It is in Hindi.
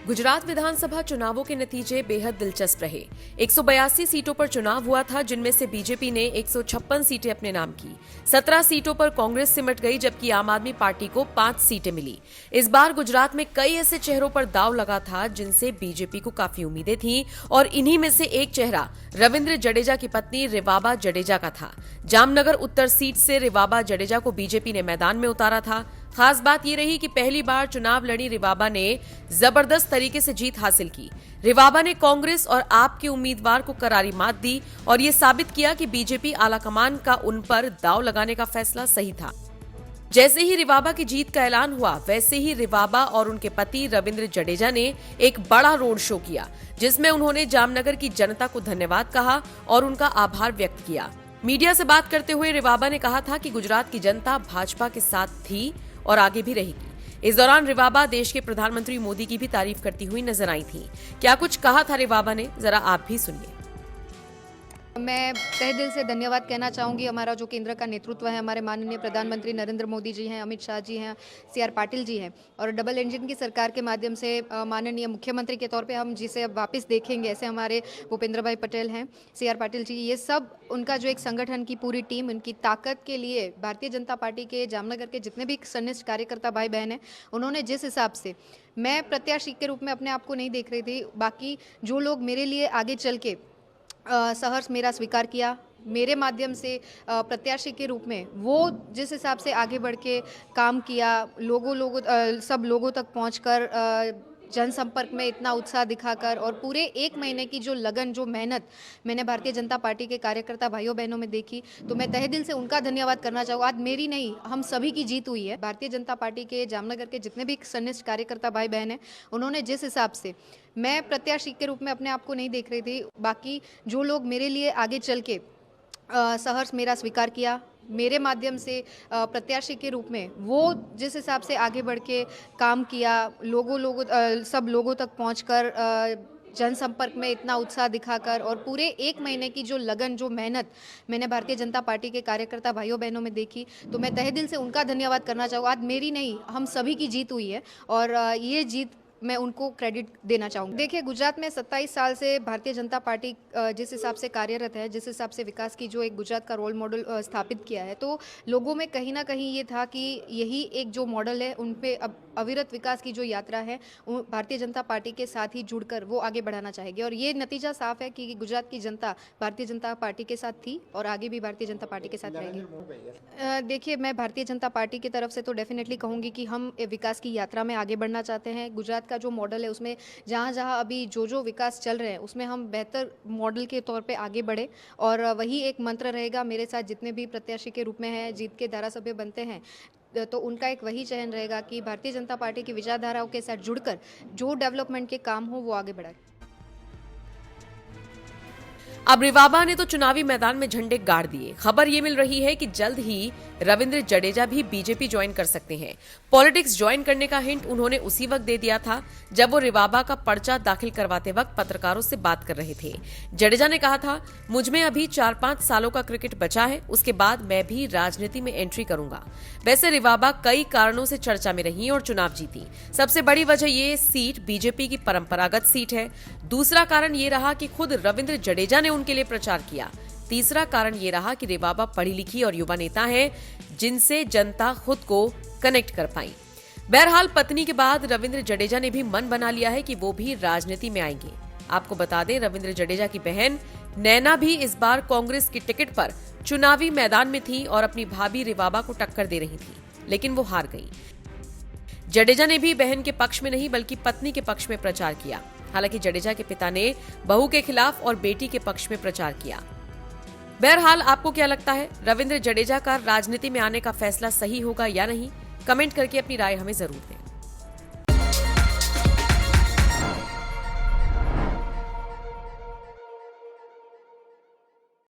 गुजरात विधानसभा चुनावों के नतीजे बेहद दिलचस्प रहे। 182 सीटों पर चुनाव हुआ था, जिनमें से बीजेपी ने 156 सीटें अपने नाम की। 17 सीटों पर कांग्रेस सिमट गई, जबकि आम आदमी पार्टी को 5 सीटें मिली। इस बार गुजरात में कई ऐसे चेहरों पर दांव लगा था जिनसे बीजेपी को काफी उम्मीदें थीं, और इन्हीं में से एक चेहरा रविंद्र जडेजा की पत्नी रिवाबा जडेजा का था। जामनगर उत्तर सीट से रिवाबा जडेजा को बीजेपी ने मैदान में उतारा था। खास बात यह रही कि पहली बार चुनाव लड़ी रिवाबा ने जबरदस्त तरीके से जीत हासिल की। रिवाबा ने कांग्रेस और आप के उम्मीदवार को करारी मात दी और ये साबित किया कि बीजेपी आलाकमान का उन पर दांव लगाने का फैसला सही था। जैसे ही रिवाबा की जीत का ऐलान हुआ, वैसे ही रिवाबा और उनके पति रविंद्र जडेजा ने एक बड़ा रोड शो किया, जिसमें उन्होंने जामनगर की जनता को धन्यवाद कहा और उनका आभार व्यक्त किया। मीडिया से बात करते हुए रिवाबा ने कहा था कि गुजरात की जनता भाजपा के साथ थी और आगे भी रहेगी। इस दौरान रिवाबा देश के प्रधानमंत्री मोदी की भी तारीफ करती हुई नजर आई थी। क्या कुछ कहा था रिवाबा ने, जरा आप भी सुनिए। मैं तहे दिल से धन्यवाद कहना चाहूँगी। हमारा जो केंद्र का नेतृत्व है, हमारे माननीय प्रधानमंत्री नरेंद्र मोदी जी हैं, अमित शाह जी हैं, CR पाटिल जी हैं, और डबल इंजन की सरकार के माध्यम से माननीय मुख्यमंत्री के तौर पे हम जिसे अब वापस देखेंगे, ऐसे हमारे भूपेंद्र भाई पटेल हैं, CR पाटिल जी, ये सब उनका जो एक संगठन की पूरी टीम, उनकी ताकत के लिए भारतीय जनता पार्टी के जामनगर के जितने भी सन्निष्ठ कार्यकर्ता भाई बहन हैं, उन्होंने जिस हिसाब से, मैं प्रत्याशी के रूप में अपने आप को नहीं देख रही थी, बाकी जो लोग मेरे लिए आगे चल के सहर्ष मेरा स्वीकार किया, मेरे माध्यम से प्रत्याशी के रूप में वो जिस हिसाब से आगे बढ़ के काम किया, सब लोगों तक पहुंचकर जनसंपर्क में इतना उत्साह दिखाकर, और पूरे 1 महीने की जो लगन, जो मेहनत मैंने भारतीय जनता पार्टी के कार्यकर्ता भाइयों बहनों में देखी, तो मैं तहे दिल से उनका धन्यवाद करना चाहूँ। आज मेरी नहीं, हम सभी की जीत हुई है। भारतीय जनता पार्टी के जामनगर के जितने भी सन्निष्ठ कार्यकर्ता भाई बहन हैं, उन्होंने जिस हिसाब से, मैं प्रत्याशी के रूप में अपने आप को नहीं देख रही थी, बाकी जो लोग मेरे लिए आगे चल के सहर्ष मेरा स्वीकार किया, मेरे माध्यम से प्रत्याशी के रूप में वो जिस हिसाब से आगे बढ़ के काम किया, सब लोगों तक पहुंचकर जनसंपर्क में इतना उत्साह दिखाकर, और पूरे 1 महीने की जो लगन, जो मेहनत मैंने भारतीय जनता पार्टी के कार्यकर्ता भाइयों बहनों में देखी, तो मैं तहे दिल से उनका धन्यवाद करना चाहूँ। आज मेरी नहीं, हम सभी की जीत हुई है, और ये जीत मैं उनको क्रेडिट देना चाहूँगी। देखिए, गुजरात में 27 साल से भारतीय जनता पार्टी जिस हिसाब से कार्यरत है, जिस हिसाब से विकास की जो एक गुजरात का रोल मॉडल स्थापित किया है, तो लोगों में कहीं ना कहीं ये था कि यही एक जो मॉडल है, उन पे अब अविरत विकास की जो यात्रा है, भारतीय जनता पार्टी के साथ ही जुड़कर वो आगे बढ़ाना चाहेगी, और ये नतीजा साफ है कि गुजरात की जनता भारतीय जनता पार्टी के साथ थी और आगे भी भारतीय जनता पार्टी के साथ रहेगी। देखिए, मैं भारतीय जनता पार्टी की तरफ से तो डेफिनेटली कहूँगी कि हम विकास की यात्रा में आगे बढ़ना चाहते हैं। गुजरात का जो मॉडल है, उसमें जहाँ अभी जो विकास चल रहे हैं, उसमें हम बेहतर मॉडल के तौर पे आगे बढ़े, और वही एक मंत्र रहेगा मेरे साथ जितने भी प्रत्याशी के रूप में हैं, जीत के धारासभ्य बनते हैं, तो उनका एक वही चयन रहेगा कि भारतीय जनता पार्टी की विचारधाराओं के साथ जुड़कर जो डेवलपमेंट के काम हो वो आगे बढ़ाए। अब रिवाबा ने तो चुनावी मैदान में झंडे गाड़ दिए। खबर ये मिल रही है कि जल्द ही रविंद्र जडेजा भी बीजेपी ज्वाइन कर सकते हैं। पॉलिटिक्स ज्वाइन करने का हिंट उन्होंने उसी वक्त दे दिया था जब वो रिवाबा का पर्चा दाखिल करवाते वक्त पत्रकारों से बात कर रहे थे। जडेजा ने कहा था, मुझ में अभी 4-5 सालों का क्रिकेट बचा है, उसके बाद मैं भी राजनीति में एंट्री करूंगा। वैसे रिवाबा कई कारणों से चर्चा में रही और चुनाव जीती। सबसे बड़ी वजह ये सीट बीजेपी की परंपरागत सीट है। दूसरा कारण ये रहा कि खुद रविंद्र जडेजा ने उनके लिए प्रचार किया। तीसरा कारण ये रहा कि रिवाबा पढ़ी लिखी और युवा नेता हैं, जिनसे जनता खुद को कनेक्ट कर पाई। बहरहाल, पत्नी के बाद रविंद्र जडेजा ने भी मन बना लिया है कि वो भी राजनीति में आएंगे। आपको बता दें, रविंद्र जडेजा की बहन नैना भी इस बार कांग्रेस की टिकट पर चुनावी मैदान में थी और अपनी भाभी रिवाबा को टक्कर दे रही थी, लेकिन वो हार गई। जडेजा ने भी बहन के पक्ष में नहीं बल्कि पत्नी के पक्ष में प्रचार किया। हालांकि जडेजा के पिता ने बहू के खिलाफ और बेटी के पक्ष में प्रचार किया। बहरहाल, आपको क्या लगता है, रविंद्र जडेजा का राजनीति में आने का फैसला सही होगा या नहीं? कमेंट करके अपनी राय हमें जरूर दें।